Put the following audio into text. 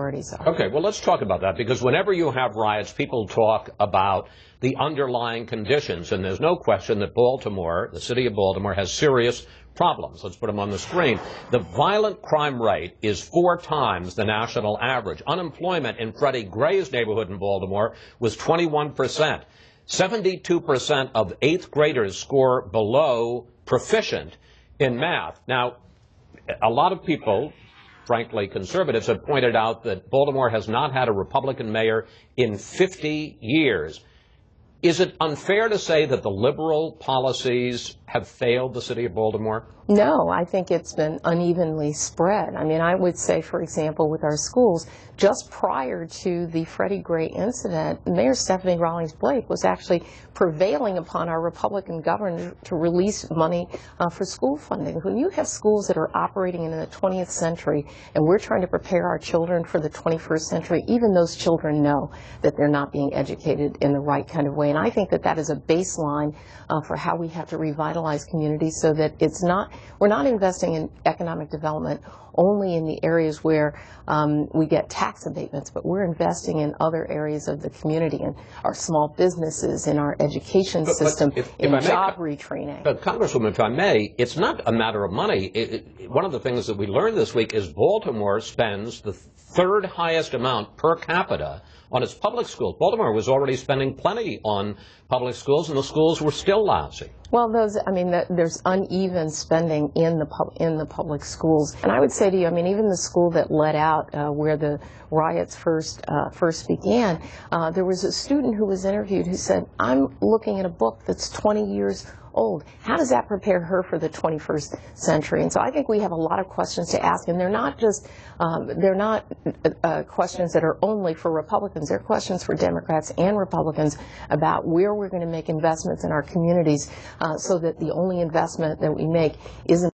priorities are. Okay, well, let's talk about that, because whenever you have riots, people talk about the underlying conditions, and there's no question that Baltimore, the city of Baltimore, has serious problems. Let's put them on the screen. The violent crime rate is 4 times the national average. Unemployment in Freddie Gray's neighborhood in Baltimore was 21%. 72% of 8th graders score below proficient in math. Now, a lot of people, frankly conservatives, have pointed out that Baltimore has not had a Republican mayor in 50 years. Is it unfair to say that the liberal policies have failed the city of Baltimore? No, I think it's been unevenly spread. I mean, I would say, for example, with our schools, just prior to the Freddie Gray incident, Mayor Stephanie Rawlings-Blake was actually prevailing upon our Republican governor to release money for school funding. When you have schools that are operating in the 20th century and we're trying to prepare our children for the 21st century, even those children know that they're not being educated in the right kind of way. And I think that that is a baseline for how we have to revitalize communities, so that it's not, we're not investing in economic development only in the areas where we get tax abatements, but we're investing in other areas of the community, in our small businesses, in our education system, in job retraining. But Congresswoman, if I may, it's not a matter of money. One of the things that we learned this week is Baltimore spends the 3rd highest amount per capita on its public schools. Baltimore was already spending plenty on public schools, and the schools were still lousy. Well, there's uneven spending in the public schools, and I would say to you, I mean, even the school that let out where the riots first began, there was a student who was interviewed who said, "I'm looking at a book that's 20 years old. How does that prepare her for the 21st century?" And so I think we have a lot of questions to ask, and they're not just questions that are only for Republicans. They're questions for Democrats and Republicans about where we're going to make investments in our communities, so that the only investment that we make isn't